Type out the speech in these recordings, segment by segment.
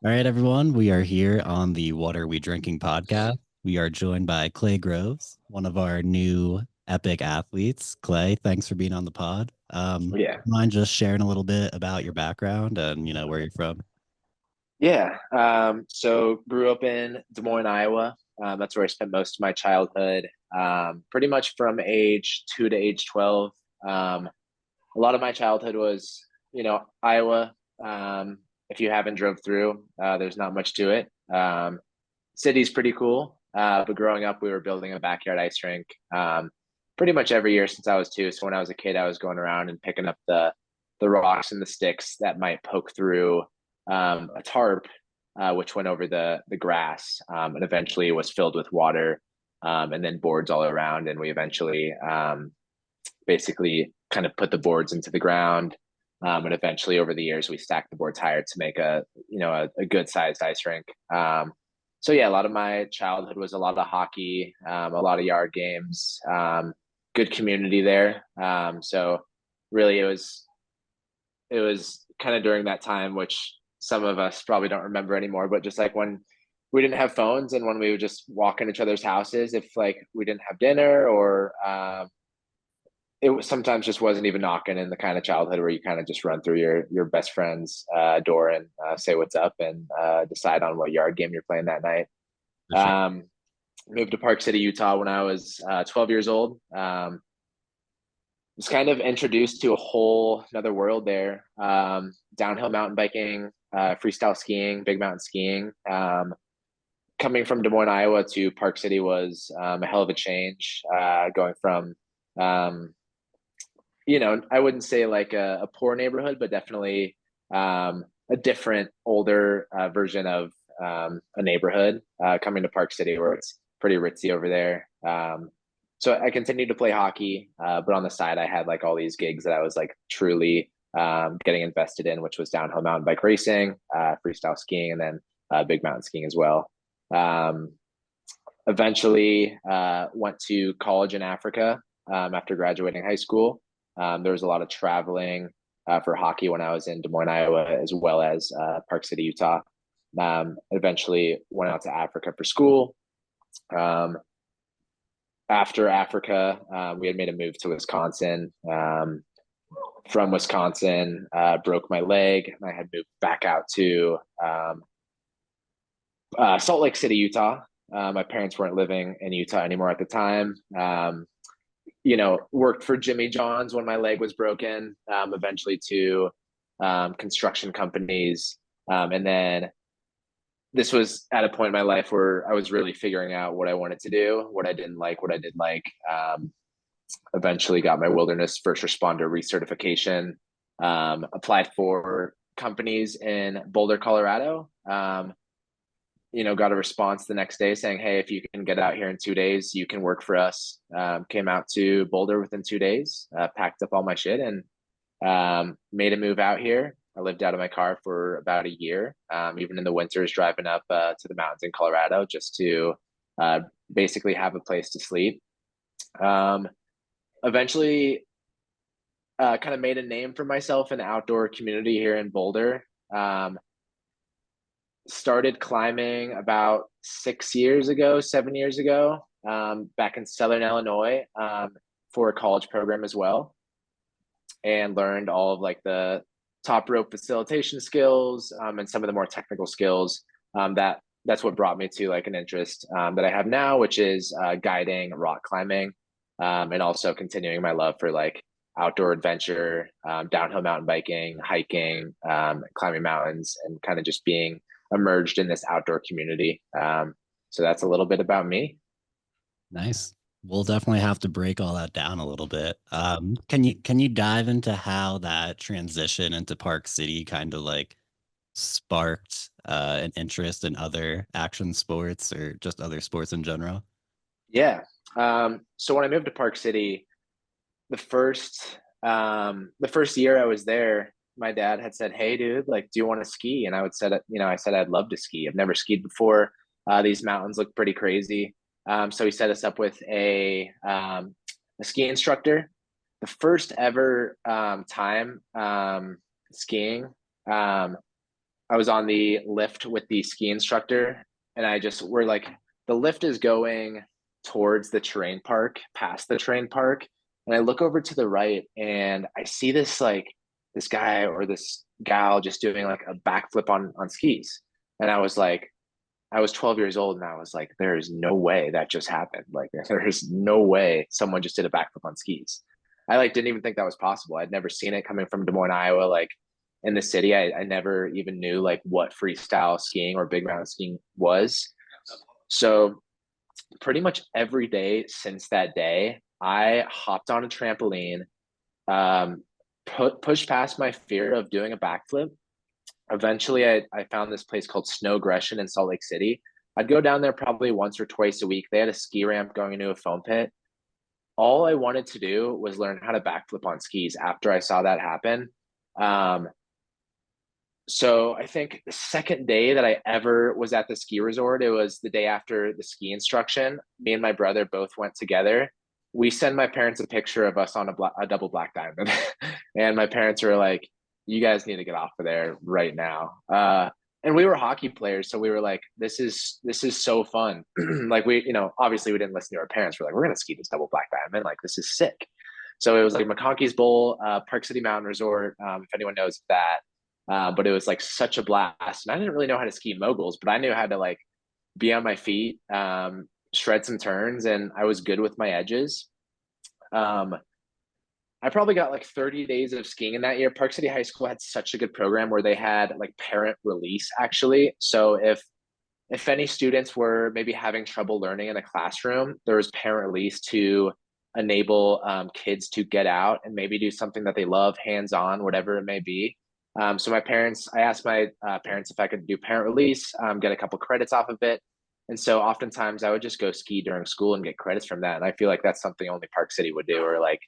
All right, everyone. We are here on the What Are We Drinking podcast. We are joined by Clay Groves, one of our new epic athletes. Clay, thanks for being on the pod. Yeah. Mind just sharing a little bit about your background and where you're from? Yeah. So grew up in Des Moines, Iowa. That's where I spent most of my childhood. Pretty much from age 2 to age 12. A lot of my childhood was, Iowa. If you haven't drove through, there's not much to it. City's pretty cool. But growing up, we were building a backyard ice rink pretty much every year since I was two. So when I was a kid, I was going around and picking up the rocks and the sticks that might poke through a tarp, which went over the grass, and eventually was filled with water, and then boards all around. And we eventually basically kind of put the boards into the ground. And eventually, over the years, we stacked the boards higher to make a good sized ice rink. So yeah, a lot of my childhood was a lot of hockey, a lot of yard games, good community there. So really, it was kind of during that time, which some of us probably don't remember anymore, but just like when we didn't have phones and when we would just walk in each other's houses, if like we didn't have dinner or it was sometimes just wasn't even knocking in the kind of childhood where you kind of just run through your best friend's door and say what's up and decide on what yard game you're playing that night. For sure. Um, Moved to Park City, Utah when I was 12 years old. Was kind of introduced to a whole another world there. Downhill mountain biking, freestyle skiing, big mountain skiing. Coming from Des Moines, Iowa to Park City was a hell of a change. Going from, I wouldn't say like a poor neighborhood, but definitely a different, older version of a neighborhood. Coming to Park City, where it's pretty ritzy over there. So I continued to play hockey, but on the side, I had like all these gigs that I was like truly getting invested in, which was downhill mountain bike racing, freestyle skiing, and then big mountain skiing as well. Um, Eventually, went to college in Africa after graduating high school. There was a lot of traveling for hockey when I was in Des Moines, Iowa, as well as Park City, Utah. Eventually, went out to Africa for school. Um, After Africa, we had made a move to Wisconsin. From Wisconsin, broke my leg. I had moved back out to Salt Lake City, Utah. My parents weren't living in Utah anymore at the time. Worked for Jimmy John's when my leg was broken, eventually to construction companies. And then this was at a point in my life where I was really figuring out what I wanted to do, what I didn't like, what I did like. Eventually got my wilderness first responder recertification, applied for companies in Boulder, Colorado. Got a response the next day saying, "Hey, if you can get out here in 2 days, you can work for us." Came out to Boulder within 2 days, packed up all my shit, and made a move out here. I lived out of my car for about a year, even in the winters, driving up to the mountains in Colorado just to basically have a place to sleep. Um, Eventually, kind of made a name for myself in the outdoor community here in Boulder. Started climbing about 6 years ago, 7 years ago, back in Southern Illinois, for a college program as well, and learned all of like the top rope facilitation skills, and some of the more technical skills, that's what brought me to like an interest that I have now, which is guiding rock climbing, and also continuing my love for like outdoor adventure, downhill mountain biking, hiking, climbing mountains, and kind of just being emerged in this outdoor community. So that's a little bit about me. Nice. We'll definitely have to break all that down a little bit. Can you dive into how that transition into Park City kind of like sparked an interest in other action sports or just other sports in general? Yeah. So when I moved to Park City, the first year I was there, my dad had said, "Hey, dude, like, do you want to ski?" And I said I'd love to ski. I've never skied before. These mountains look pretty crazy. So he set us up with a ski instructor. The first ever time skiing. Um, I was on the lift with the ski instructor, and we're like, the lift is going towards the terrain park, past the terrain park. And I look over to the right and I see this guy or this gal just doing like a backflip on skis. And I was 12 years old and I was like, there is no way that just happened. Like, there's no way someone just did a backflip on skis. I like didn't even think that was possible. I'd never seen it coming from Des Moines, Iowa. Like in the city, I never even knew like what freestyle skiing or big mountain skiing was. So pretty much every day since that day, I hopped on a trampoline, pushed past my fear of doing a backflip. Eventually, I found this place called Snow Aggression in Salt Lake City. I'd go down there probably once or twice a week. They had a ski ramp going into a foam pit. All I wanted to do was learn how to backflip on skis after I saw that happen. Um, so I think the second day that I ever was at the ski resort, it was the day after the ski instruction. Me and my brother both went together. We send my parents a picture of us on a double black diamond, and my parents were like, "You guys need to get off of there right now." And we were hockey players, so we were like, this is so fun." Like obviously we didn't listen to our parents. We're like, "We're gonna ski this double black diamond. Like this is sick." So it was like McConkey's Bowl, Park City Mountain Resort, if anyone knows that. But it was like such a blast. And I didn't really know how to ski moguls, but I knew how to like be on my feet, shred some turns, and I was good with my edges. Um, I probably got like 30 days of skiing in that year. Park City High School had such a good program where they had like parent release actually. So if any students were maybe having trouble learning in a classroom, there was parent release to enable kids to get out and maybe do something that they love, hands on, whatever it may be. So I asked my parents if I could do parent release, get a couple credits off of it. And so oftentimes I would just go ski during school and get credits from that. And I feel like that's something only Park City would do, or like,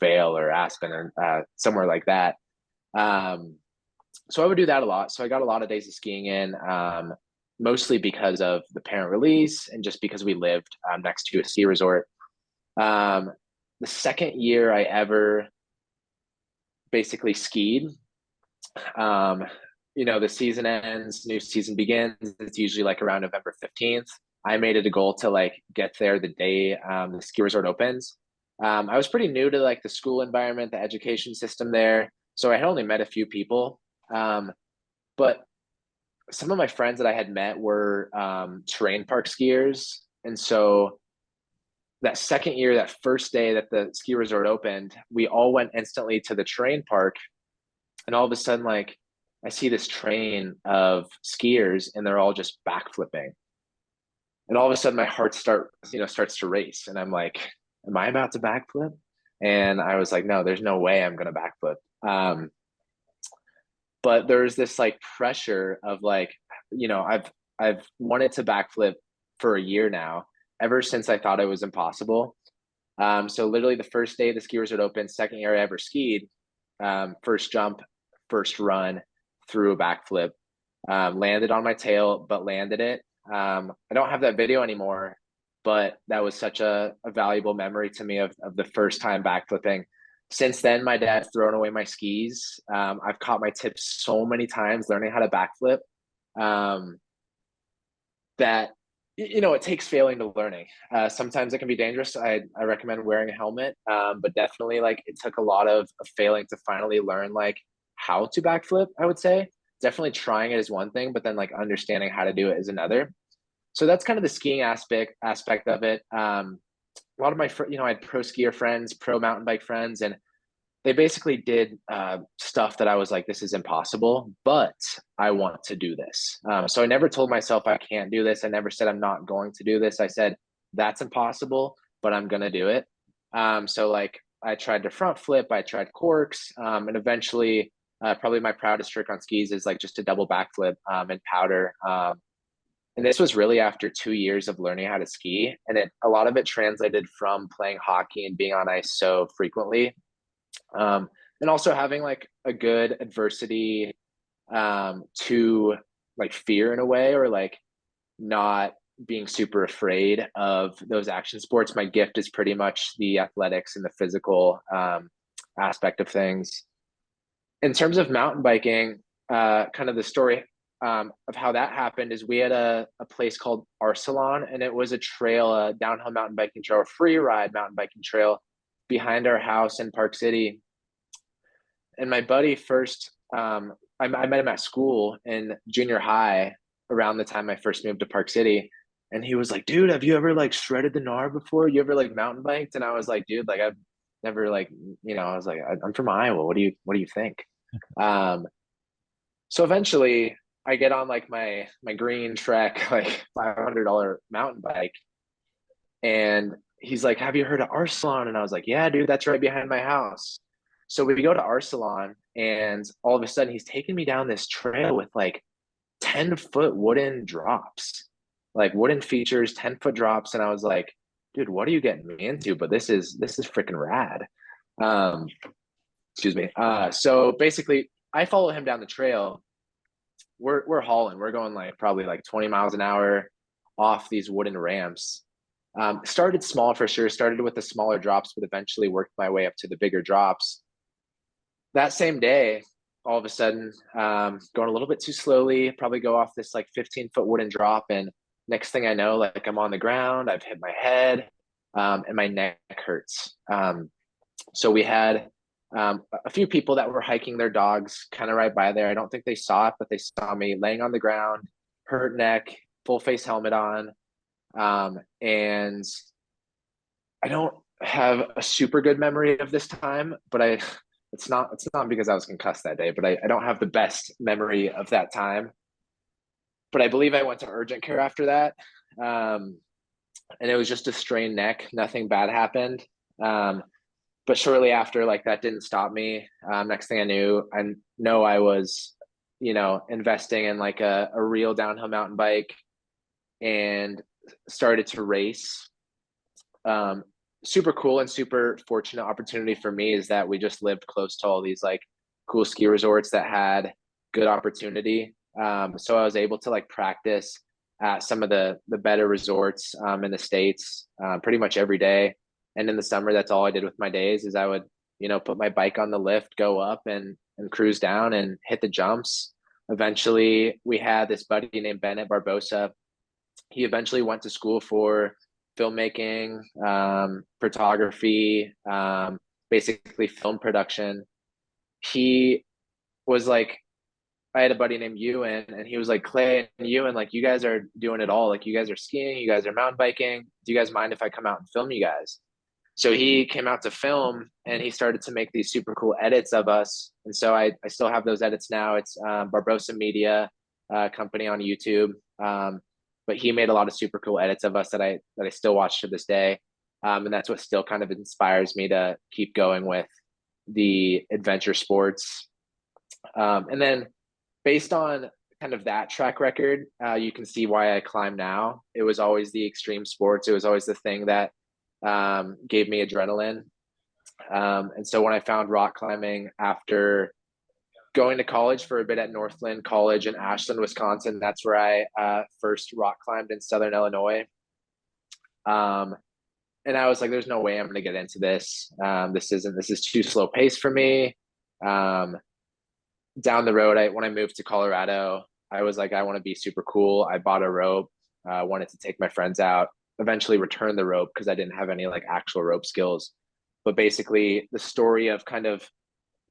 Vail or Aspen or somewhere like that. So I would do that a lot. So I got a lot of days of skiing in, mostly because of the parent release and just because we lived next to a ski resort. The second year I ever basically skied, um, the season ends, new season begins. It's usually like around November 15th. I made it a goal to like get there the day the ski resort opens. I was pretty new to like the school environment, the education system there. So I had only met a few people. But some of my friends that I had met were terrain park skiers. And so that second year, that first day that the ski resort opened, we all went instantly to the terrain park. And all of a sudden, like, I see this train of skiers and they're all just backflipping. And all of a sudden my heart starts to race. And I'm like, am I about to backflip? And I was like, no, there's no way I'm going to backflip. But there's this like pressure of like, I've wanted to backflip for a year now, ever since I thought it was impossible. So literally the first day the ski resort opened, second year I ever skied, first jump, first run, through a backflip, landed on my tail, but landed it. I don't have that video anymore, but that was such a valuable memory to me of the first time backflipping. Since then, my dad's thrown away my skis. I've caught my tips so many times learning how to backflip, that it takes failing to learning. Sometimes it can be dangerous. I recommend wearing a helmet, but definitely like it took a lot of failing to finally learn like how to backflip. I would say definitely trying it is one thing, but then like understanding how to do it is another. So that's kind of the skiing aspect of it. A lot of my I had pro skier friends, pro mountain bike friends, and they basically did stuff that I was like, this is impossible, but I want to do this. So I never told myself I can't do this. I never said I'm not going to do this. I said that's impossible, but I'm going to do it. So like I tried to front flip, I tried corks, and eventually probably my proudest trick on skis is like just a double backflip in powder. And this was really after 2 years of learning how to ski. And a lot of it translated from playing hockey and being on ice so frequently. And also having like a good adversity to like fear in a way, or like not being super afraid of those action sports. My gift is pretty much the athletics and the physical aspect of things. In terms of mountain biking, kind of the story of how that happened is we had a place called Arcelon, and it was a trail, a downhill mountain biking trail, a free ride mountain biking trail behind our house in Park City. And my buddy first, I met him at school in junior high around the time I first moved to Park City. And he was like, dude, have you ever like shredded the gnar before? You ever like mountain biked? And I was like, dude, like I've never like, I was like, I'm from Iowa. What do you think? Um, so eventually I get on like my green Trek, like $500 mountain bike. And he's like, have you heard of Arcelon? And I was like, yeah, dude, that's right behind my house. So we go to Arcelon, and all of a sudden he's taking me down this trail with like 10-foot wooden drops, like wooden features, 10-foot drops. And I was like, dude, what are you getting me into? But this is freaking rad. Um, excuse me. So basically I follow him down the trail. We're hauling, we're going like probably like 20 miles an hour off these wooden ramps. Started small for sure, started with the smaller drops, but eventually worked my way up to the bigger drops. That same day, all of a sudden, going a little bit too slowly, probably go off this like 15-foot wooden drop. And next thing I know, like I'm on the ground, I've hit my head, and my neck hurts. So we had a few people that were hiking their dogs kind of right by there. I don't think they saw it, but they saw me laying on the ground, hurt neck, full face helmet on. And I don't have a super good memory of this time, but it's not because I was concussed that day, but I don't have the best memory of that time. But I believe I went to urgent care after that. Um, and it was just a strained neck. Nothing bad happened. But shortly after, like that didn't stop me. Next thing I know I was, investing in like a real downhill mountain bike, and started to race. Um, Super cool and super fortunate opportunity for me is that we just lived close to all these like cool ski resorts that had good opportunity. So I was able to like practice at some of the better resorts in the States pretty much every day. And in the summer, that's all I did with my days is I would, put my bike on the lift, go up and cruise down and hit the jumps. Eventually, we had this buddy named Bennett Barbosa. He eventually went to school for filmmaking, photography, basically film production. He was like, I had a buddy named Ewan, and he was like, Clay and Ewan, like, you guys are doing it all. Like, you guys are skiing, you guys are mountain biking. Do you guys mind if I come out and film you guys? So he came out to film, and he started to make these super cool edits of us. And so I still have those edits now. It's Barbosa Media company on YouTube. But he made a lot of super cool edits of us that I still watch to this day. And that's what still kind of inspires me to keep going with the adventure sports. And then based on kind of that track record, you can see why I climb now. It was always the extreme sports. It was always the thing that gave me adrenaline. And so when I found rock climbing after going to college for a bit at Northland College in Ashland, Wisconsin, that's where I first rock climbed in Southern Illinois. And I was like, there's no way I'm going to get into this. This is too slow pace for me. Down the road, when I moved to Colorado, I was like, I want to be super cool. I bought a rope, wanted to take my friends out, eventually return the rope because I didn't have any like actual rope skills. But basically the story of kind of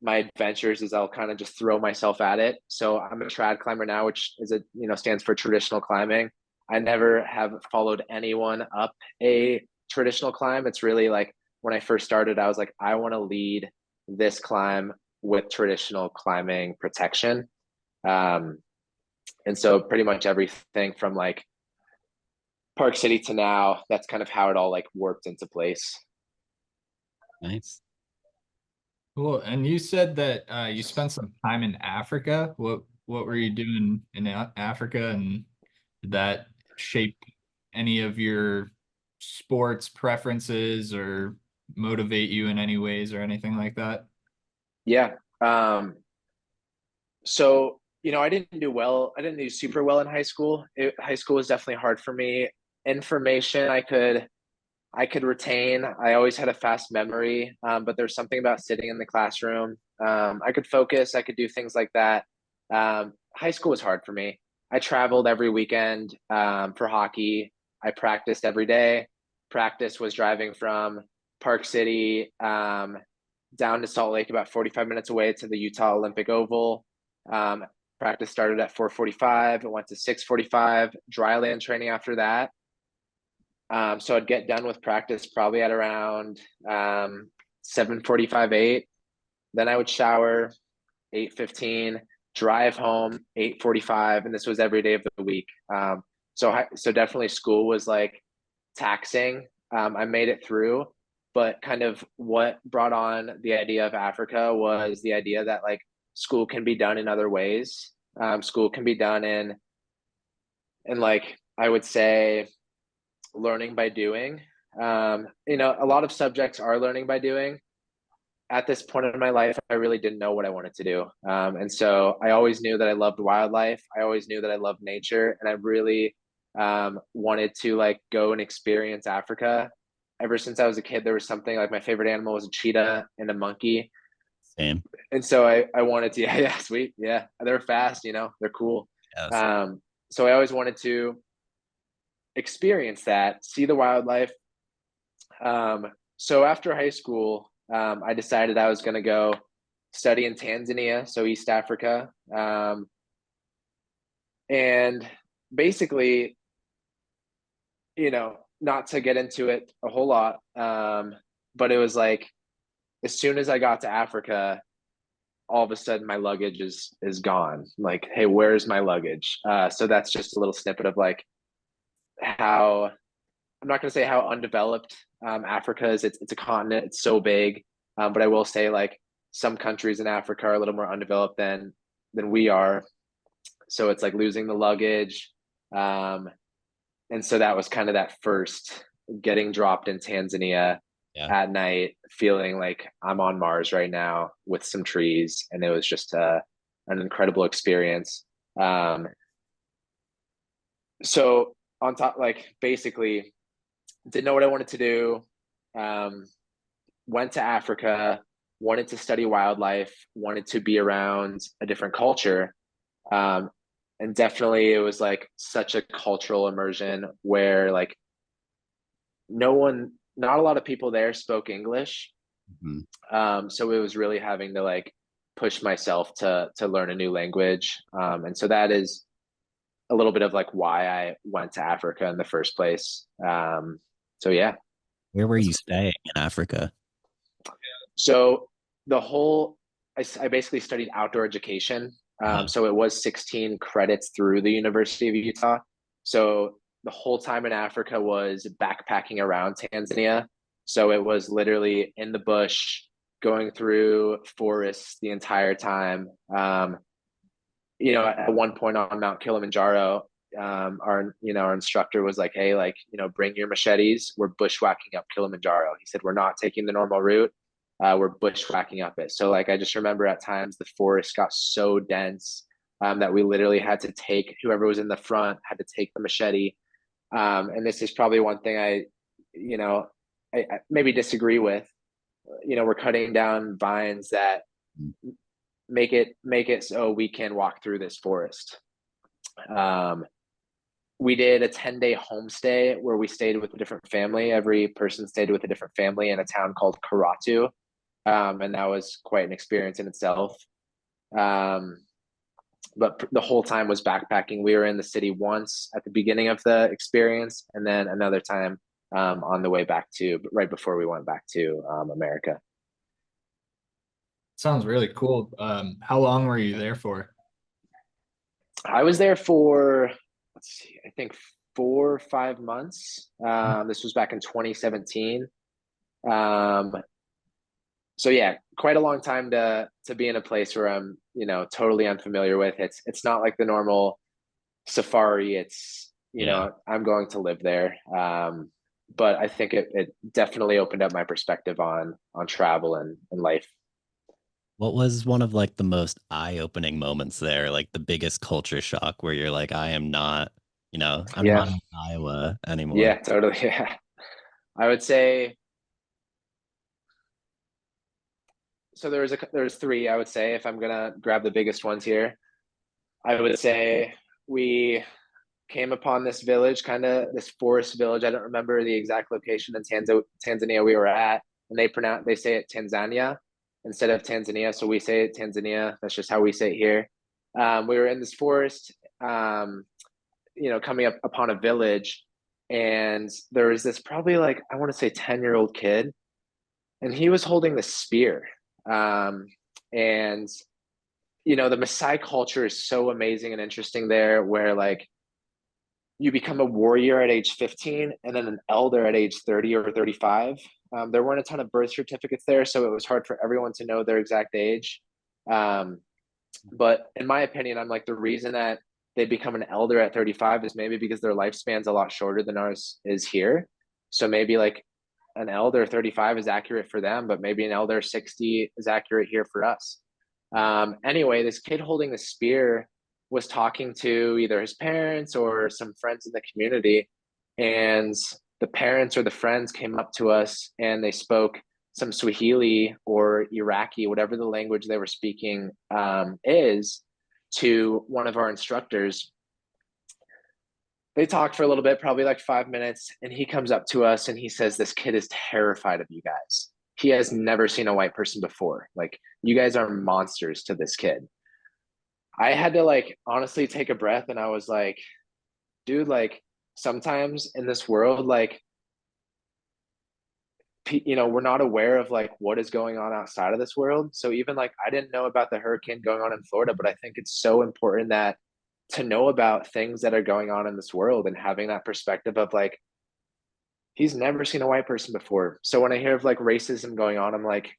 my adventures is I'll kind of just throw myself at it. So I'm a trad climber now, which is stands for traditional climbing. I never have followed anyone up a traditional climb. It's really like when I first started, I was like, I want to lead this climb with traditional climbing protection. And so pretty much everything from like Park City to now, that's kind of how it all like worked into place. Nice. Cool. And you said that you spent some time in Africa. What were you doing in Africa, and did that shape any of your sports preferences or motivate you in any ways or anything like that? Yeah. So, I didn't do well. I didn't do super well in high school. High school was definitely hard for me. Information I could retain. I always had a fast memory, but there's something about sitting in the classroom. I could focus. I could do things like that. High school was hard for me. I traveled every weekend for hockey. I practiced every day. Practice was driving from Park City down to Salt Lake, about 45 minutes away to the Utah Olympic Oval. Um, Practice started at 4:45. It went to 6:45. Dry land training after that. So I'd get done with practice probably at around 7:45, 8. Then I would shower, 8:15, drive home, 8:45, and this was every day of the week. So definitely school was like taxing. I made it through, but kind of what brought on the idea of Africa was the idea that like school can be done in other ways. School can be done in like I would say learning by doing. A lot of subjects are learning by doing. At this point in my life, I really didn't know what I wanted to do. And so I always knew that I loved wildlife. I always knew that I loved nature. And I really wanted to like go and experience Africa. Ever since I was a kid, there was something like my favorite animal was a cheetah and a monkey. Same. And so I wanted to, yeah, sweet. Yeah. They're fast, they're cool. Yes. So I always wanted to experience that, see the wildlife. So after high school, I decided I was going to go study in Tanzania, so East Africa. And basically, not to get into it a whole lot, but it was like, as soon as I got to Africa, all of a sudden my luggage is gone. Like, hey, where's my luggage? So that's just a little snippet of like how, I'm not going to say how undeveloped Africa is. It's a continent. It's so big. But I will say like some countries in Africa are a little more undeveloped than we are. So it's like losing the luggage. And so that was kind of that first getting dropped in Tanzania at night, feeling like I'm on Mars right now with some trees. And it was just an incredible experience. So on top, like basically didn't know what I wanted to do. Went to Africa, wanted to study wildlife, wanted to be around a different culture. And definitely it was like such a cultural immersion where like not a lot of people there spoke English. Mm-hmm. So it was really having to like push myself to learn a new language. And so that is a little bit of like why I went to Africa in the first place. So yeah. Where were you staying in Africa? So I basically studied outdoor education. So it was 16 credits through the University of Utah. So the whole time in Africa was backpacking around Tanzania. So it was literally in the bush, going through forests the entire time. At one point on Mount Kilimanjaro, our instructor was like, hey, like, bring your machetes. We're bushwhacking up Kilimanjaro. He said, we're not taking the normal route. We're bushwhacking up it. So like, I just remember at times the forest got so dense that we literally had to take, whoever was in the front had to take the machete. And this is probably one thing I maybe disagree with. We're cutting down vines that make it so we can walk through this forest. We did a 10-day homestay where we stayed with a different family. Every person stayed with a different family in a town called Karatu. And that was quite an experience in itself. But the whole time was backpacking. We were in the city once at the beginning of the experience, and then another time on the way back right before we went back to America. Sounds really cool. How long were you there for? I was there for, let's see, I think 4 or 5 months. This was back in 2017. So yeah, quite a long time to be in a place where I'm, totally unfamiliar with. It's not like the normal safari. It's, I'm going to live there. But I think it definitely opened up my perspective on travel and life. What was one of like the most eye-opening moments there, like the biggest culture shock where you're like, I am not, I'm not in Iowa anymore. Yeah, totally. Yeah. I would say, so there's 3, I would say, if I'm gonna grab the biggest ones here. I would say we came upon this village, kind of this forest village. I don't remember the exact location in Tanzania we were at, and they say it Tanzania instead of Tanzania, so we say it Tanzania. That's just how we say it here. We were in this forest, coming up upon a village, and there was this probably like, I want to say 10-year-old kid, and he was holding the spear. And the Maasai culture is so amazing and interesting there, where like you become a warrior at age 15 and then an elder at age 30 or 35. There weren't a ton of birth certificates there, so it was hard for everyone to know their exact age. But in my opinion, I'm like, the reason that they become an elder at 35 is maybe because their lifespan's a lot shorter than ours is here. So maybe like an elder 35 is accurate for them, but maybe an elder 60 is accurate here for us. Anyway, this kid holding the spear was talking to either his parents or some friends in the community, and the parents or the friends came up to us and they spoke some Swahili or Iraqi, whatever the language they were speaking is, to one of our instructors. They talked for a little bit, probably like 5 minutes, and he comes up to us and he says, "This kid is terrified of you guys. He has never seen a white person before. Like, you guys are monsters to this kid." I had to like honestly take a breath, and I was like, dude, like sometimes in this world, like, we're not aware of like what is going on outside of this world. So even like, I didn't know about the hurricane going on in Florida, but I think it's so important that to know about things that are going on in this world and having that perspective of like, he's never seen a white person before. So when I hear of like racism going on, I'm like,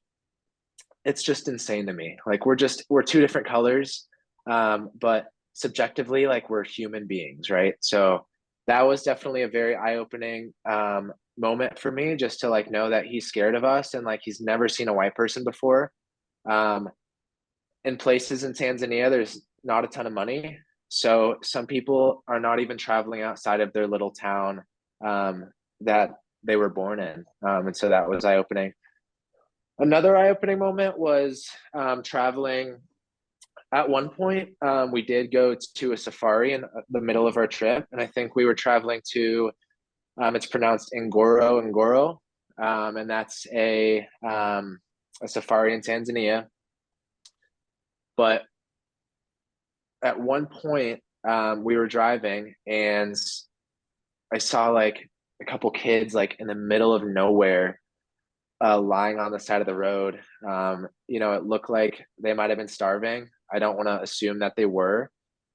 it's just insane to me. Like, we're two different colors. But subjectively, like, we're human beings, right? So that was definitely a very eye-opening moment for me, just to like know that he's scared of us and like he's never seen a white person before. In places in Tanzania, there's not a ton of money, so some people are not even traveling outside of their little town that they were born in, and so that was eye-opening. Another eye-opening moment was traveling. At one point, we did go to a safari in the middle of our trip, and I think we were traveling to, it's pronounced Ngoro, and that's a safari in Tanzania. But at one point, we were driving, and I saw like a couple kids like in the middle of nowhere, lying on the side of the road. It looked like they might have been starving. I don't want to assume that they were,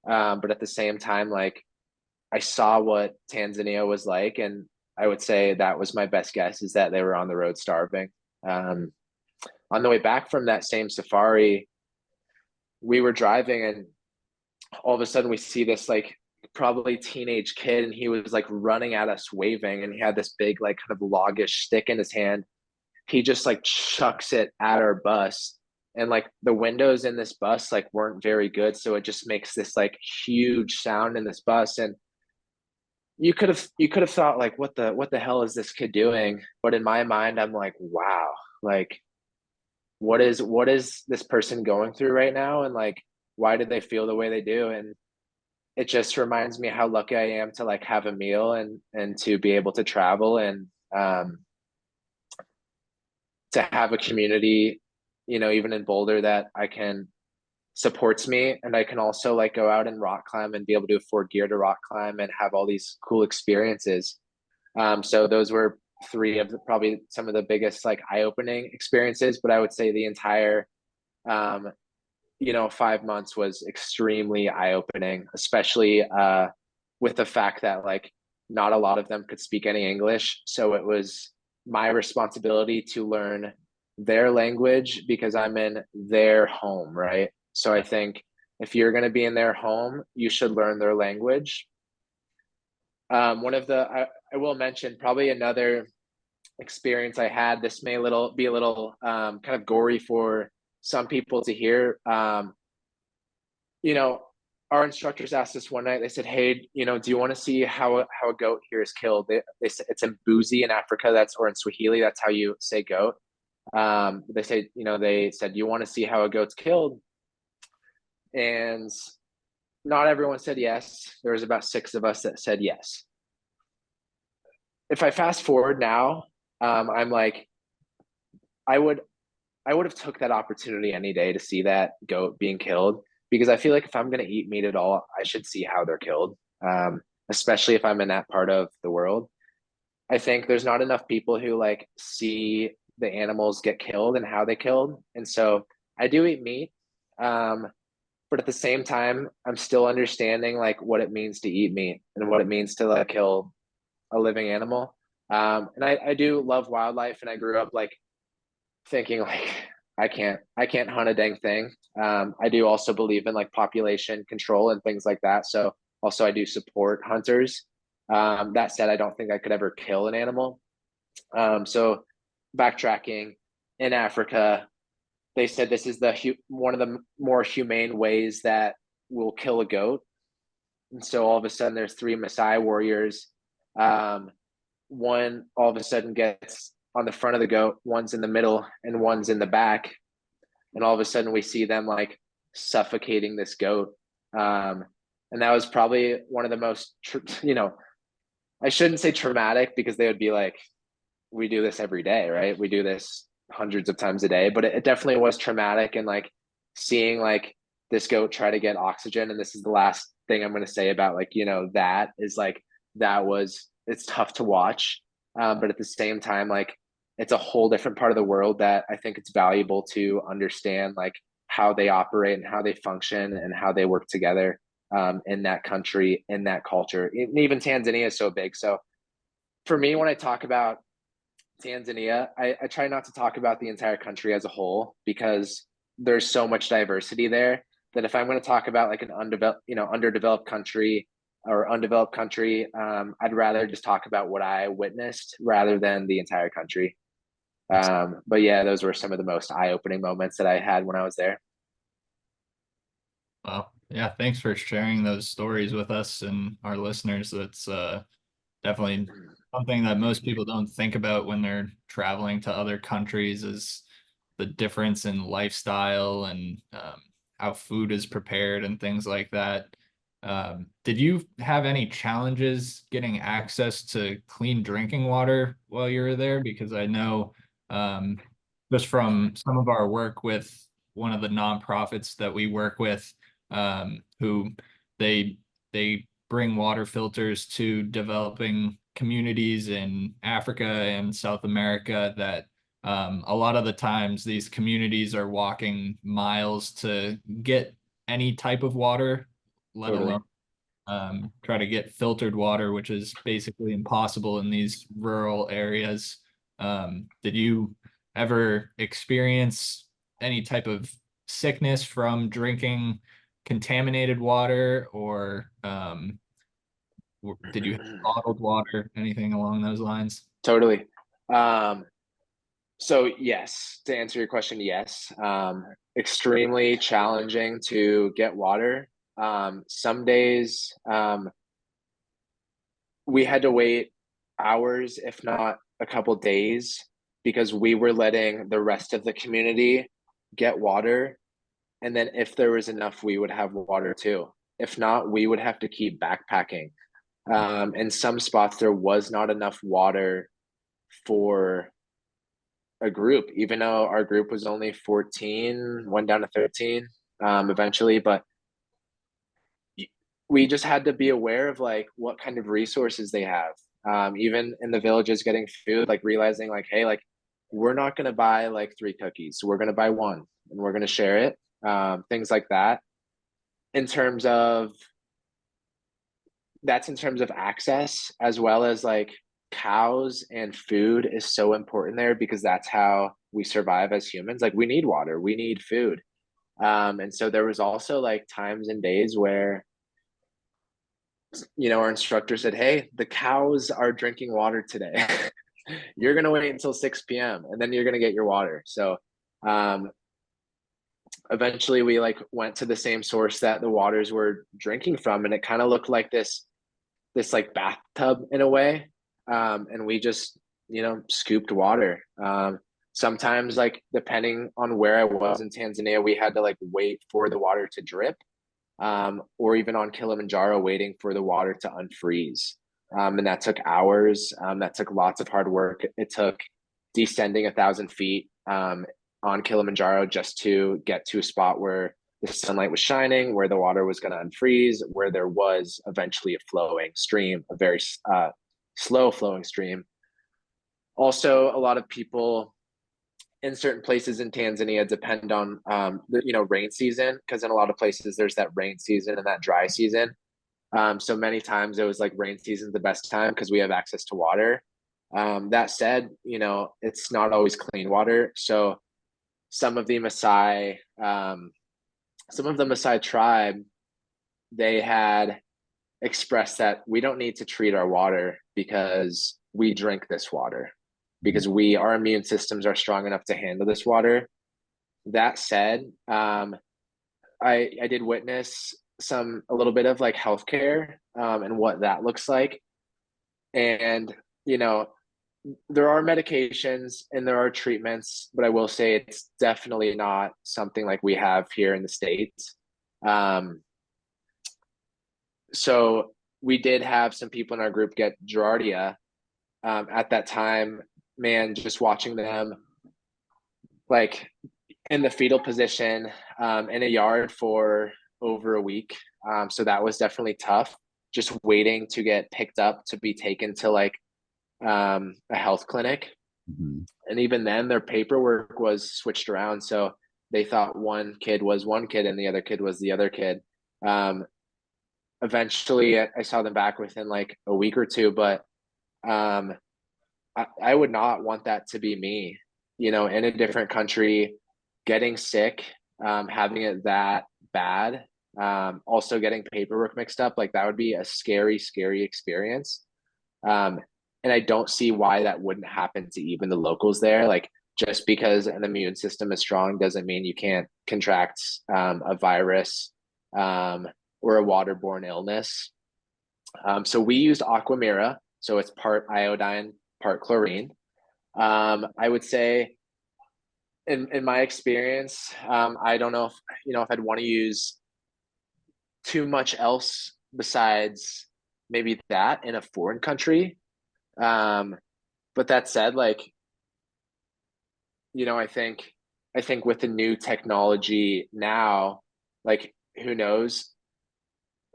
but at the same time, like, I saw what Tanzania was like, and I would say that was my best guess, is that they were on the road starving. On the way back from that same safari, we were driving, and all of a sudden we see this like probably teenage kid, and he was like running at us waving, and he had this big like kind of loggish stick in his hand. He just like chucks it at our bus, and like the windows in this bus like weren't very good, so it just makes this like huge sound in this bus. And you could have thought like, what the hell is this kid doing? But in my mind, I'm like, wow, like, what is this person going through right now, and like, why did they feel the way they do? And it just reminds me how lucky I am to like have a meal and to be able to travel, and to have a community, even in Boulder, that I can supports me, and I can also like go out and rock climb and be able to afford gear to rock climb and have all these cool experiences. So those were three of probably some of the biggest like eye-opening experiences, but I would say the entire 5 months was extremely eye-opening, especially with the fact that like not a lot of them could speak any English. So it was my responsibility to learn their language because I'm in their home, right? So I think if you're going to be in their home, you should learn their language. I will mention probably another experience I had. This may be a little kind of gory for some people to hear. Our instructors asked us one night, they said, "Hey, do you want to see how a goat here is killed?" They said it's in Mbuzi in Africa, or in Swahili, that's how you say goat. They said, "You want to see how a goat's killed?" And not everyone said yes. There was about 6 of us that said yes. If I fast forward now, I'm like, I would have took that opportunity any day to see that goat being killed, because I feel like if I'm going to eat meat at all, I should see how they're killed, especially if I'm in that part of the world. I think there's not enough people who like see the animals get killed and how they killed, and so I do eat meat, but at the same time, I'm still understanding like what it means to eat meat and what it means to like kill a living animal. And I do love wildlife, and I grew up like thinking like I can't hunt a dang thing. I do also believe in like population control and things like that. So also I do support hunters. That said, I don't think I could ever kill an animal. So backtracking, in Africa, they said this is one of the more humane ways that we'll kill a goat. And so all of a sudden there's 3 Maasai warriors. One all of a sudden gets on the front of the goat, one's in the middle and one's in the back, and all of a sudden we see them like suffocating this goat. And that was probably one of the most I shouldn't say traumatic, because they would be like, we do this every day, right? We do this hundreds of times a day, but it definitely was traumatic. And like seeing like this goat try to get oxygen, and this is the last thing I'm going to say about like, that is like, it's tough to watch. But at the same time, like it's a whole different part of the world that I think it's valuable to understand, like how they operate and how they function and how they work together, in that country, in that culture. And even Tanzania is so big. So for me, when I talk about Tanzania, I try not to talk about the entire country as a whole, because there's so much diversity there, that if I'm going to talk about like an underdeveloped country or undeveloped country, I'd rather just talk about what I witnessed rather than the entire country. But yeah, those were some of the most eye-opening moments that I had when I was there. Well, yeah, thanks for sharing those stories with us and our listeners. That's definitely something that most people don't think about when they're traveling to other countries, is the difference in lifestyle and how food is prepared and things like that. Did you have any challenges getting access to clean drinking water while you were there? Because I know, just from some of our work with one of the nonprofits that we work with, who they bring water filters to developing communities in Africa and South America, that a lot of the times these communities are walking miles to get any type of water, let Totally. alone try to get filtered water, which is basically impossible in these rural areas. Did you ever experience any type of sickness from drinking contaminated water, or did you have bottled water, anything along those lines? Totally. So yes, to answer your question, yes. Extremely challenging to get water. Some days, we had to wait hours, if not a couple days, because we were letting the rest of the community get water. And then if there was enough, we would have water too. If not, we would have to keep backpacking. In some spots, there was not enough water for a group, even though our group was only 14, went down to 13, eventually. But we just had to be aware of like what kind of resources they have. Even in the villages getting food, like realizing like, hey, like we're not going to buy like 3 cookies. So we're going to buy one and we're going to share it. Things like that. In terms of That's in terms of access, as well as like cows and food is so important there, because that's how we survive as humans. Like we need water, we need food. And so there was also like times and days where our instructor said, hey, the cows are drinking water today. You're going to wait until 6 p.m. and then you're going to get your water. So eventually we like went to the same source that the waters were drinking from, and it kind of looked like this like bathtub in a way. And we just scooped water. Sometimes, like depending on where I was in Tanzania, we had to like wait for the water to drip. or even on Kilimanjaro waiting for the water to unfreeze. And that took hours. That took lots of hard work. It took descending 1,000 feet on Kilimanjaro just to get to a spot where the sunlight was shining, where the water was going to unfreeze, where there was eventually a flowing stream, a very slow flowing stream. Also, a lot of people in certain places in Tanzania depend on the rain season, because in a lot of places there's that rain season and that dry season. So many times it was like rain season's the best time because we have access to water. That said, it's not always clean water. So some of the Maasai tribe, they had expressed that we don't need to treat our water because we drink this water, because our immune systems are strong enough to handle this water. That said, I did witness a little bit of like healthcare and what that looks like. And, there are medications and there are treatments, but I will say it's definitely not something like we have here in the States. So we did have some people in our group get Giardia at that time. Man, just watching them like in the fetal position in a yard for over a week. So that was definitely tough, just waiting to get picked up to be taken to like a health clinic. And even then their paperwork was switched around. So they thought one kid was one kid and the other kid was the other kid. Eventually I saw them back within like a week or two, but I would not want that to be me, in a different country, getting sick, having it that bad, also getting paperwork mixed up. Like that would be a scary, scary experience. And I don't see why that wouldn't happen to even the locals there. Like just because an immune system is strong doesn't mean you can't contract a virus or a waterborne illness. So we used Aquamira. So it's part iodine, part chlorine. I would say in my experience, I don't know if I'd want to use too much else besides maybe that in a foreign country. But that said, like, I think with the new technology now, like who knows,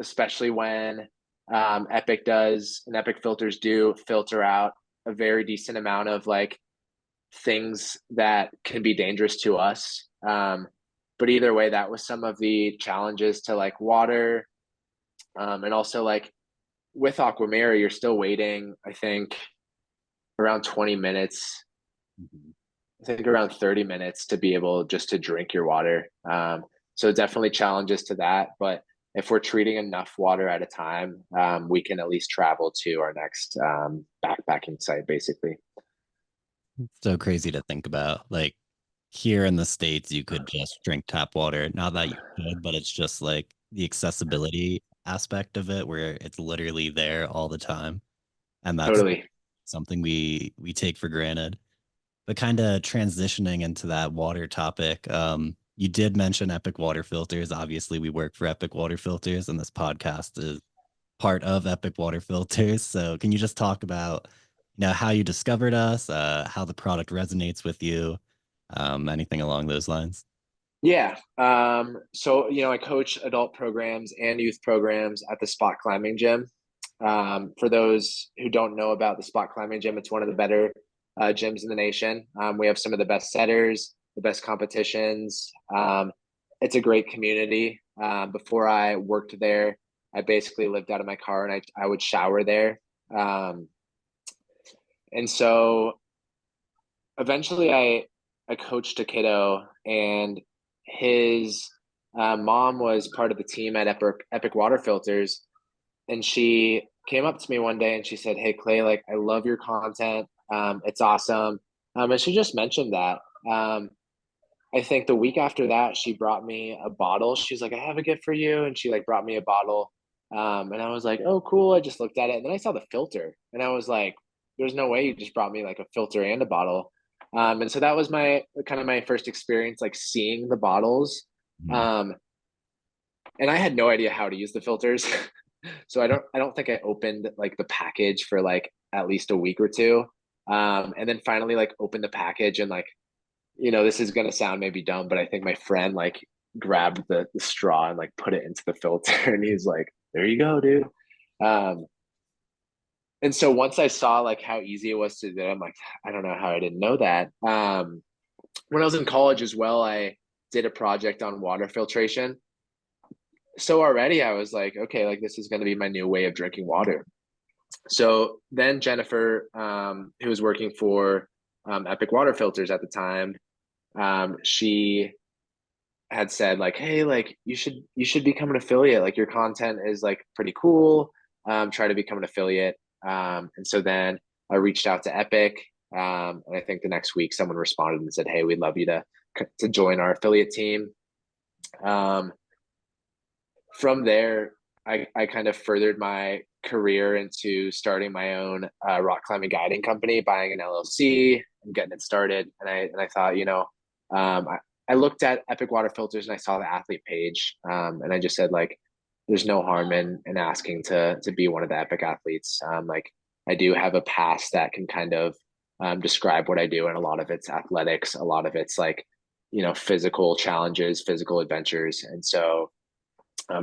especially when Epic filters do filter out a very decent amount of like things that can be dangerous to us. But either way, that was some of the challenges to like water. And also like with Aquamira, you're still waiting, I think around 20 minutes, I think around 30 minutes to be able just to drink your water. So definitely challenges to that. But if we're treating enough water at a time, we can at least travel to our next backpacking site, basically. So crazy to think about. Like here in the States, you could just drink tap water. Not that you could, but it's just like the accessibility aspect of it where it's literally there all the time. And that's Totally. something we take for granted. But kind of transitioning into that water topic, you did mention Epic water filters. Obviously, we work for Epic water filters, and this podcast is part of Epic water filters. So, can you just talk about, how you discovered us, how the product resonates with you, anything along those lines? Yeah. So, I coach adult programs and youth programs at the Spot Climbing Gym. For those who don't know about the Spot Climbing Gym, it's one of the better gyms in the nation. We have some of the best setters, the best competitions. It's a great community. Before I worked there, I basically lived out of my car and I would shower there. And so eventually I coached a kiddo, and his mom was part of the team at Epic Water Filters. And she came up to me one day and she said, "Hey, Clay, like, I love your content. It's awesome." And she just mentioned that. I think the week after that, she brought me a bottle. She's like, "I have a gift for you." And she like brought me a bottle. And I was like, "Oh, cool." I just looked at it and then I saw the filter and I was like, "There's no way you just brought me like a filter and a bottle." And so that was my first experience, like seeing the bottles. Mhm. Um, and I had no idea how to use the filters. So I don't think I opened like the package for like at least a week or two. And then finally like opened the package and like, this is gonna sound maybe dumb, but I think my friend like grabbed the straw and like put it into the filter and he's like, there you go, dude. Um, and so once I saw like how easy it was to do, I'm like, I don't know how I didn't know that. When I was in college as well, I did a project on water filtration. So already I was like, okay, like this is going to be my new way of drinking water. So then Jennifer, who was working for Epic Water Filters at the time, she had said like, hey, like you should become an affiliate. Like your content is like pretty cool. Try to become an affiliate. And so then I reached out to Epic, and I think the next week someone responded and said, hey, we'd love you to join our affiliate team. From there, I kind of furthered my career into starting my own rock climbing guiding company, buying an LLC and getting it started. And I thought, I looked at Epic Water Filters and I saw the athlete page, and I just said like, there's no harm in asking to be one of the Epic athletes. Like I do have a past that can kind of describe what I do, and a lot of it's athletics, a lot of it's like physical challenges, physical adventures, and so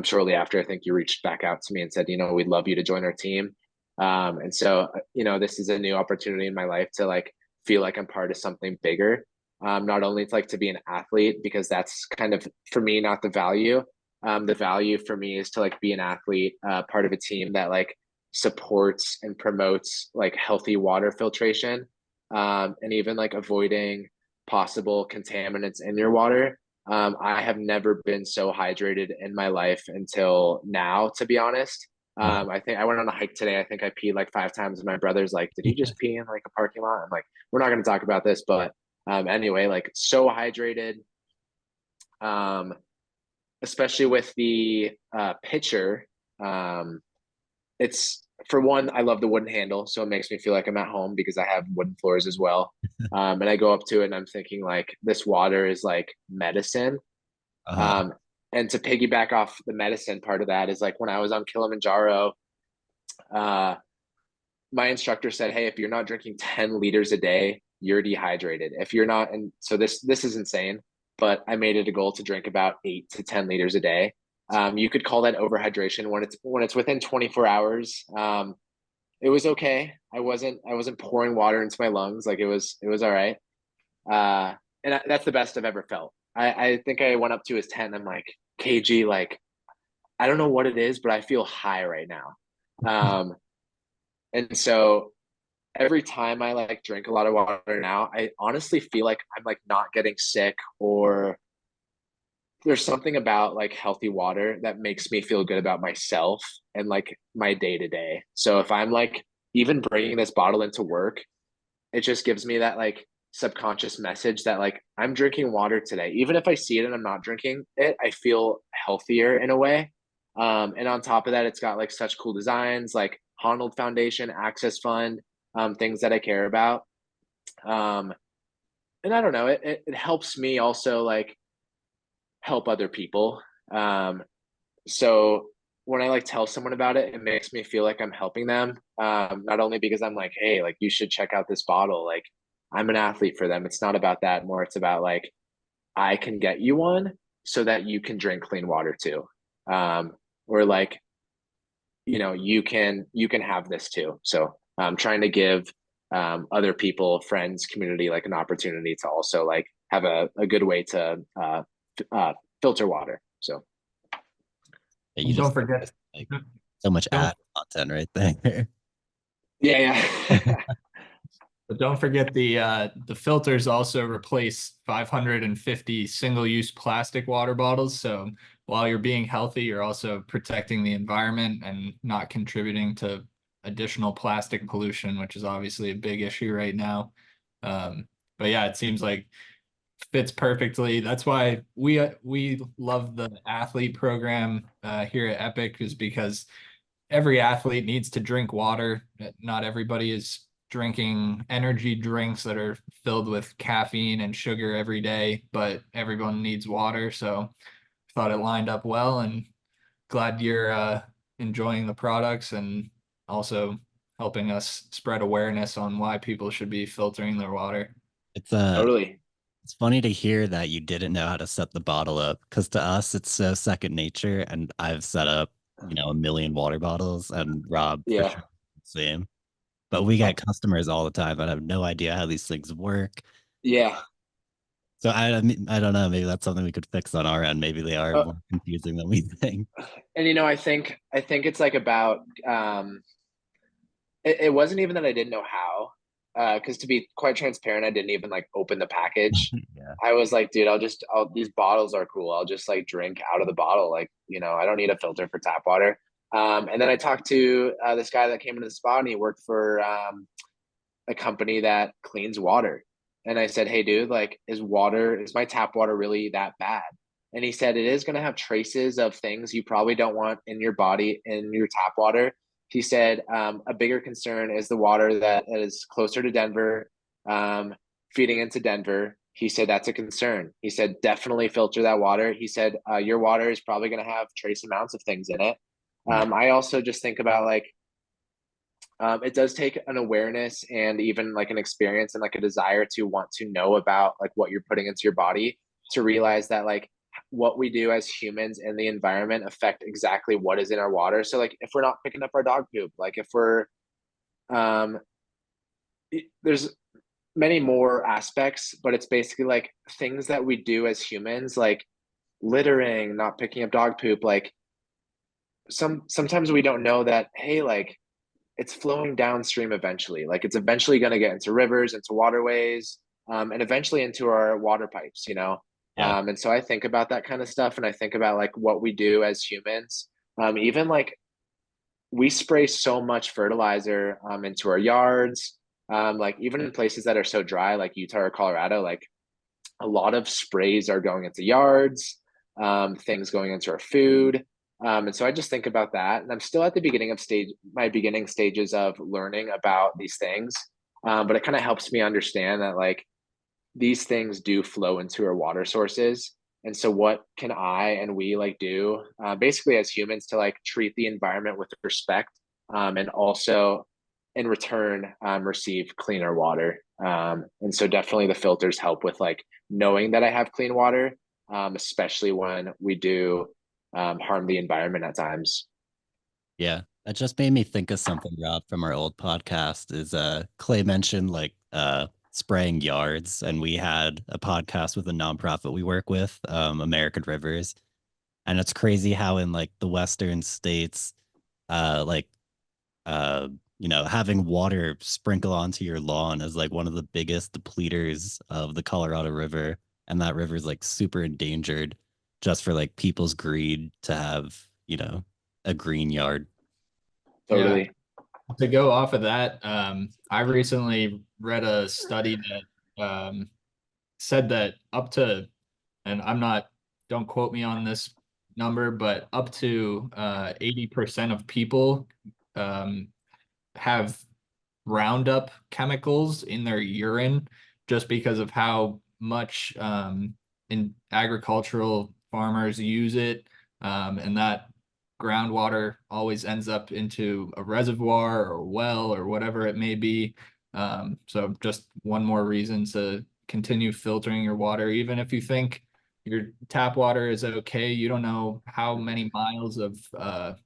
shortly after, I think you reached back out to me and said, we'd love you to join our team. And so, this is a new opportunity in my life to like feel like I'm part of something bigger. Not only to like to be an athlete, because that's kind of for me, not the value. The value for me is to like be an athlete, part of a team that like supports and promotes like healthy water filtration, and even like avoiding possible contaminants in your water. I have never been so hydrated in my life until now, to be honest. I think I went on a hike today. I think I peed like 5 times, and my brother's like, "Did you just pee in like a parking lot?" I'm like, "We're not going to talk about this," but anyway, like so hydrated. Especially with the pitcher. It's for one, I love the wooden handle, so it makes me feel like I'm at home because I have wooden floors as well. And I go up to it and I'm thinking like this water is like medicine. Uh-huh. Um, and to piggyback off the medicine part of that is like when I was on Kilimanjaro, uh, my instructor said, "Hey, if you're not drinking 10 liters a day, you're dehydrated. If you're not," and so this is insane, but I made it a goal to drink about 8 to 10 liters a day. You could call that overhydration when it's within 24 hours. It was okay. I wasn't pouring water into my lungs. Like it was all right. And that's the best I've ever felt. I think I went up to his tent. And I'm like, KG, like I don't know what it is, but I feel high right now. And so every time I like drink a lot of water now, I honestly feel like I'm like not getting sick, or there's something about like healthy water that makes me feel good about myself and like my day to day. So if I'm like even bringing this bottle into work, it just gives me that like subconscious message that like I'm drinking water today. Even if I see it and I'm not drinking it, I feel healthier in a way. And on top of that, it's got like such cool designs like Honnold Foundation, Access Fund, things that I care about. Um, and I don't know, it helps me also like help other people. So when I like tell someone about it, it makes me feel like I'm helping them. Not only because I'm like, hey, like you should check out this bottle. Like I'm an athlete for them. It's not about that. More, it's about like I can get you one so that you can drink clean water too. Or like, you can have this too. So I'm trying to give other people, friends, community, like an opportunity to also like have a good way to filter water. So Yeah, you And just don't forget, like so much don't ad content right there. yeah, yeah. but don't forget the filters also replace 550 single-use plastic water bottles. So while you're being healthy, you're also protecting the environment and not contributing to additional plastic pollution, which is obviously a big issue right now. But yeah, it seems like fits perfectly. That's why we love the athlete program here at Epic, is because every athlete needs to drink water. Not everybody is drinking energy drinks that are filled with caffeine and sugar every day, but everyone needs water. So I thought it lined up well. And glad you're enjoying the products and also helping us spread awareness on why people should be filtering their water. It's Totally. it's funny to hear that you didn't know how to set the bottle up because to us it's so second nature, and I've set up, a million water bottles, and Rob for Yeah. sure the same. But we get customers all the time that have no idea how these things work. Yeah. So I don't know, maybe that's something we could fix on our end. Maybe they are Uh, more confusing than we think. and I think it's like about it wasn't even that I didn't know how. Because to be quite transparent, I didn't even like open the package. Yeah. I was like, dude, these bottles are cool. I'll just like drink out of the bottle. Like, I don't need a filter for tap water. And then I talked to this guy that came into the spot, and he worked for a company that cleans water. And I said, hey, dude, like, is my tap water really that bad? And he said, it is going to have traces of things you probably don't want in your body, in your tap water. He said, a bigger concern is the water that is closer to Denver, feeding into Denver. He said, that's a concern. He said, definitely filter that water. He said, your water is probably going to have trace amounts of things in it. I also just think about like, it does take an awareness and even like an experience and like a desire to want to know about like what you're putting into your body, to realize that like what we do as humans in the environment affect exactly what is in our water. So like if we're not picking up our dog poop, like if we're um there's many more aspects, but it's basically like things that we do as humans, like littering, not picking up dog poop, like sometimes we don't know that, hey, like it's flowing downstream eventually. Like it's eventually going to get into rivers, into waterways, and eventually into our water pipes. Yeah. And so I think about that kind of stuff, and I think about like what we do as humans. Even like we spray so much fertilizer into our yards. Like even in places that are so dry, like Utah or Colorado, like a lot of sprays are going into yards, things going into our food. And so I just think about that. And I'm still at the my beginning stages of learning about these things. But it kind of helps me understand that like these things do flow into our water sources. And so what can I and we like do basically as humans to like treat the environment with respect, and also in return receive cleaner water. And so definitely the filters help with like knowing that I have clean water, especially when we do harm the environment at times. Yeah. That just made me think of something, Rob, from our old podcast. Is Clay mentioned like spraying yards, and we had a podcast with a nonprofit we work with, American Rivers. And it's crazy how in like the western states, like having water sprinkle onto your lawn is like one of the biggest depleters of the Colorado River. And that river is like super endangered just for like people's greed to have, a green yard. Yeah. Totally. To go off of that, I recently read a study that said that up to, and don't quote me on this number, but up to 80% of people um, have Roundup chemicals in their urine just because of how much in agricultural farmers use it, and that groundwater always ends up into a reservoir or a well or whatever it may be. So just one more reason to continue filtering your water, even if you think your tap water is okay. You don't know how many miles of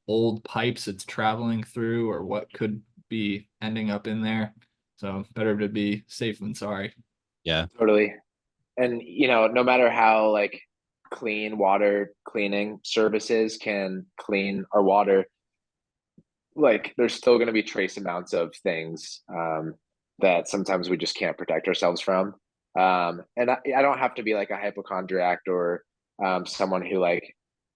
old pipes it's traveling through or what could be ending up in there. So better to be safe than sorry. Yeah. Totally. And no matter how like clean water cleaning services can clean our water, like there's still going to be trace amounts of things that sometimes we just can't protect ourselves from. And I don't have to be like a hypochondriac or someone who like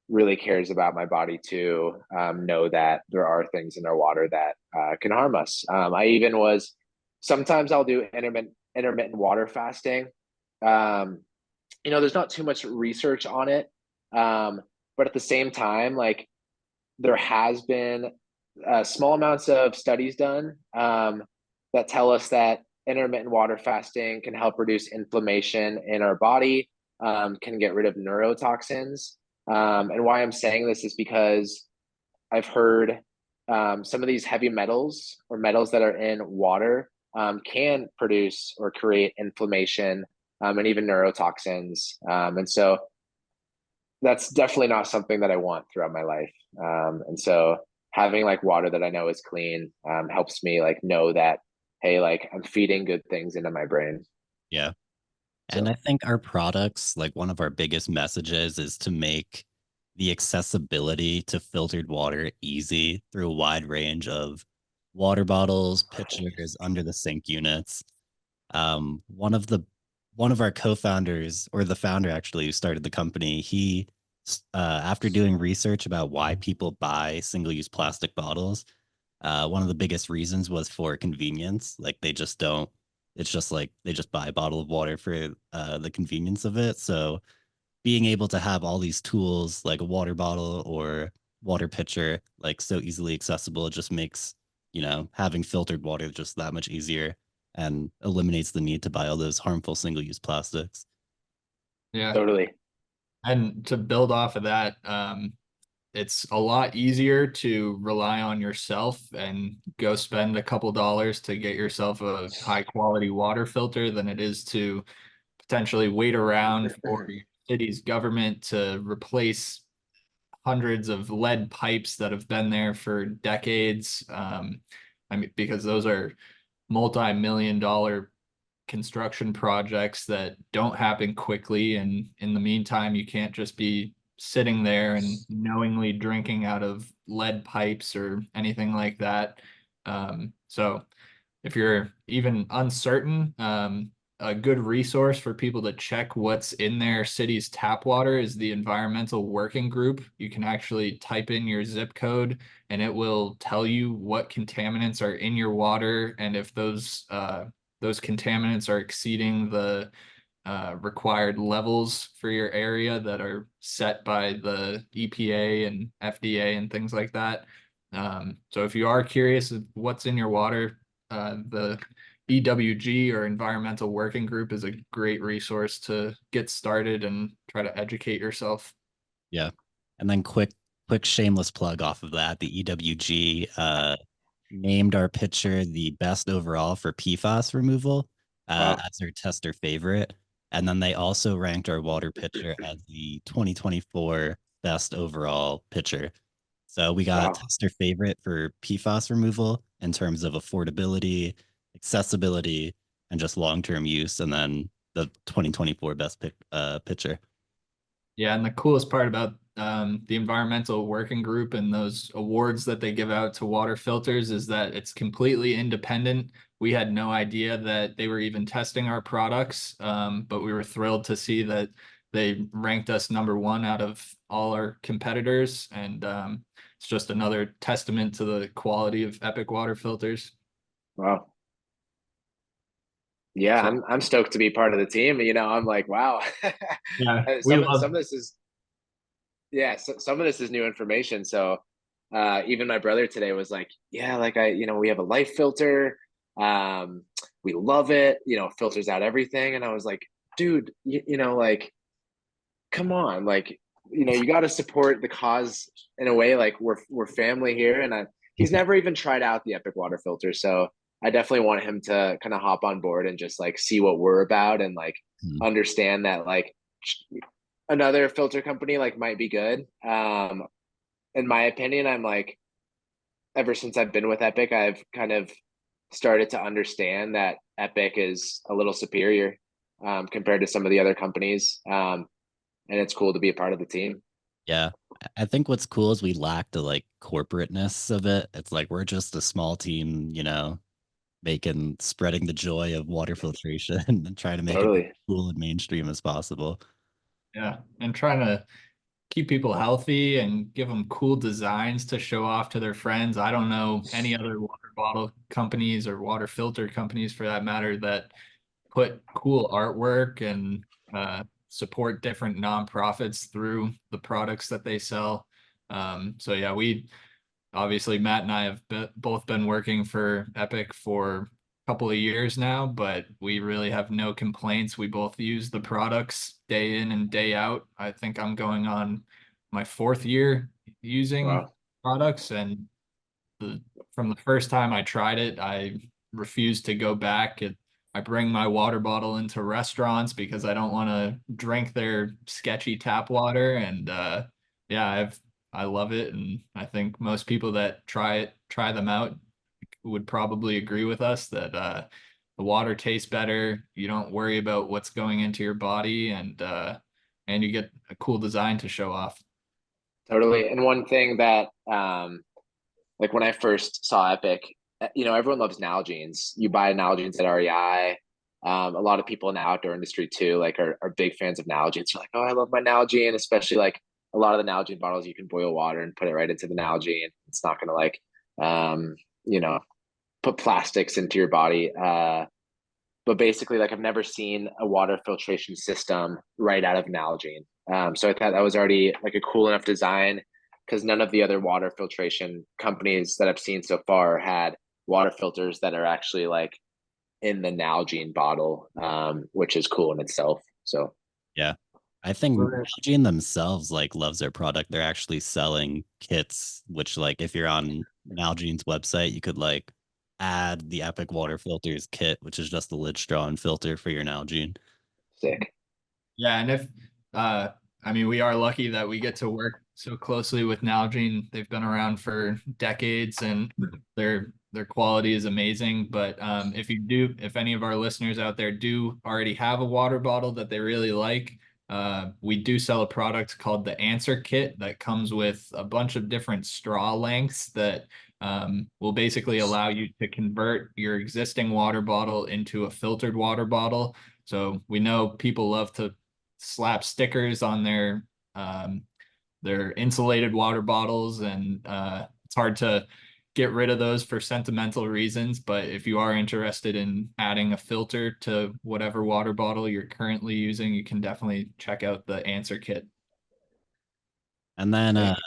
really cares about my body to know that there are things in our water that can harm us. I even was sometimes I'll do intermittent water fasting. There's not too much research on it, but at the same time, like there has been small amounts of studies done that tell us that intermittent water fasting can help reduce inflammation in our body, can get rid of neurotoxins. And why I'm saying this is because I've heard some of these heavy metals or metals that are in water can produce or create inflammation and even neurotoxins. And so that's definitely not something that I want throughout my life. And so having like water that I know is clean helps me like know that, hey, like I'm feeding good things into my brain. Yeah. And So I think our products, like one of our biggest messages is to make the accessibility to filtered water easy through a wide range of water bottles, pitchers, under the sink units. Um, one of the one of our co-founders, or the founder actually, who started the company, he after doing research about why people buy single-use plastic bottles, one of the biggest reasons was for convenience. Like they just don't. It's just like they just buy a bottle of water for the convenience of it. So being able to have all these tools like a water bottle or water pitcher like so easily accessible, it just makes having filtered water just that much easier and eliminates the need to buy all those harmful single-use plastics. Yeah. totally. And to build off of that, it's a lot easier to rely on yourself and go spend a couple dollars to get yourself a high quality water filter than it is to potentially wait around for your city's government to replace hundreds of lead pipes that have been there for decades. I mean, because those are multi-million dollar construction projects that don't happen quickly. And in the meantime, you can't just be sitting there and knowingly drinking out of lead pipes or anything like that. So if you're even uncertain, a good resource for people to check what's in their city's tap water is the environmental working group. You can actually type in your zip code and it will tell you what contaminants are in your water and if those contaminants are exceeding the required levels for your area that are set by the EPA and FDA and things like that. So if you are curious of what's in your water, the EWG or Environmental Working Group is a great resource to get started and try to educate yourself. Yeah. And then quick shameless plug off of that. The EWG named our pitcher the best overall for PFAS removal Wow. as their tester favorite. And then they also ranked our water pitcher as the 2024 best overall pitcher. So we got Wow. tester favorite for PFAS removal in terms of affordability, accessibility, and just long-term use. And then the 2024 best pitcher. Yeah, and the coolest part about the environmental working group and those awards that they give out to water filters is that it's completely independent. We had no idea that they were even testing our products, but we were thrilled to see that they ranked us #1 out of all our competitors, and it's just another testament to the quality of Epic water filters. Wow. Yeah, So I'm stoked to be part of the team. You know, I'm like, wow. yeah, we Some love. of this is yeah, some of this is new information. So even my brother today was like, yeah, like we have a life filter. We love it, filters out everything. And I was like, dude, like, come on, like, you got to support the cause in a way. Like we're family here, and he's never even tried out the Epic water filter, so I definitely want him to kind of hop on board and just like see what we're about and like Hmm. understand that like another filter company like might be good. In my opinion, I'm like, ever since I've been with Epic, I've kind of started to understand that Epic is a little superior compared to some of the other companies. And it's cool to be a part of the team. Yeah. I think what's cool is we lack the like corporateness of it. It's like we're just a small team, making spreading the joy of water filtration and trying to make it as Totally. cool and mainstream as possible. Yeah, and trying to keep people healthy and give them cool designs to show off to their friends. I don't know any other water bottle companies or water filter companies for that matter that put cool artwork and support different nonprofits through the products that they sell. So yeah, we obviously Matt and I have both been working for Epic for a couple of years now, but we really have no complaints. We both use the products day in and day out. I think I'm going on my 4th year using Wow. products, and from the first time I tried it, I refused to go back. I bring my water bottle into restaurants because I don't want to drink their sketchy tap water. And yeah, I love it, and I think most people that try them out would probably agree with us that the water tastes better. You don't worry about what's going into your body, and you get a cool design to show off. Totally. And one thing that like when I first saw Epic, everyone loves Nalgene's. You buy Nalgene's at REI. A lot of people in the outdoor industry too, like are big fans of Nalgene's. You're like, oh, I love my Nalgene, especially like a lot of the Nalgene bottles, you can boil water and put it right into the Nalgene. It's not going to like, you know, put plastics into your body. But basically, like I've never seen a water filtration system right out of Nalgene. So I thought that was already like a cool enough design because none of the other water filtration companies that I've seen so far had water filters that are actually like in the Nalgene bottle, which is cool in itself. So Yeah. I think We're- Nalgene themselves like loves their product. They're actually selling kits, which like if you're on Nalgene's website, you could like add the Epic Water Filters kit, which is just the lid straw and filter for your Nalgene. sick. Yeah, and if uh I mean, we are lucky that we get to work so closely with Nalgene. They've been around for decades, and their quality is amazing. But if any of our listeners out there do already have a water bottle that they really like, we do sell a product called the Answer Kit that comes with a bunch of different straw lengths that will basically allow you to convert your existing water bottle into a filtered water bottle. So we know people love to slap stickers on their insulated water bottles, and it's hard to get rid of those for sentimental reasons. But if you are interested in adding a filter to whatever water bottle you're currently using, you can definitely check out the Answer Kit. And then Sick.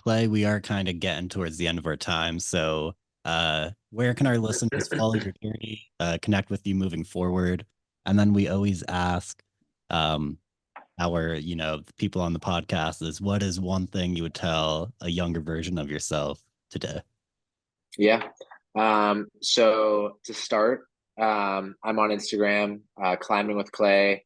Clay, we are kind of getting towards the end of our time. So where can our listeners follow your journey, connect with you moving forward? And then we always ask um our, the people on the podcast is what is one thing you would tell a younger version of yourself today? Yeah. So to start, I'm on Instagram, climbing with Clay,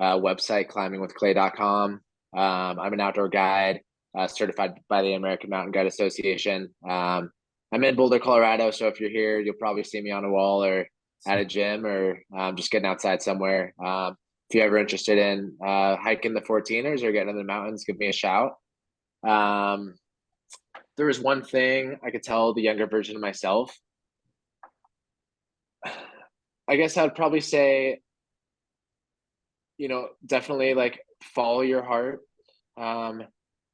website climbingwithclay.com. I'm an outdoor guide, certified by the American Mountain Guide Association. I'm in Boulder, Colorado. So if you're here, you'll probably see me on a wall or at a gym or just getting outside somewhere. If you're ever interested in hiking the 14ers or getting in the mountains, give me a shout. Um, there was one thing I could tell the younger version of myself. I guess I'd probably say, definitely like follow your heart,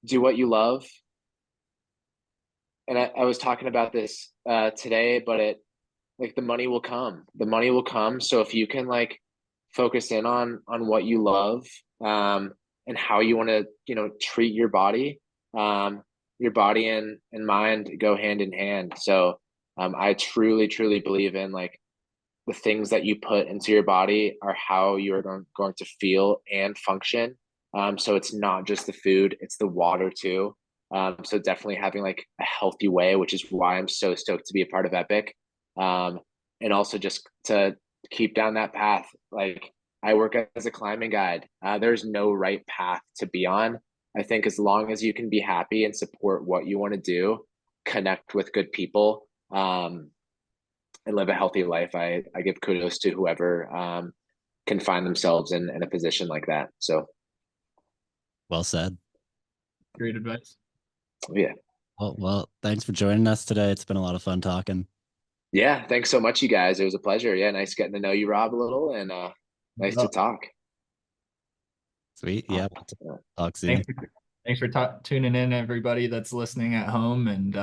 do what you love. And I was talking about this today, but like the money will come. The money will come. So if you can like focus in on what you love, and how you want to, treat your body and mind go hand in hand. So I truly, truly believe in like the things that you put into your body are how you're going to feel and function. So it's not just the food, it's the water too. So definitely having like a healthy way, which is why I'm so stoked to be a part of Epic. And also just to keep down that path. Like I work as a climbing guide. There's no right path to be on. I think as long as you can be happy and support what you want to do, connect with good people, and live a healthy life, I give kudos to whoever can find themselves in a position like that. So, Well said. Great advice. yeah. Well, thanks for joining us today. It's been a lot of fun talking. Yeah. Thanks so much, you guys. It was a pleasure. Yeah. Nice getting to know you, Rob, a little, and nice to Well, talk. Sweet. Yeah. We'll talk soon. Thanks for tuning in, everybody that's listening at home, and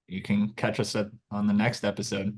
you can catch us on the next episode.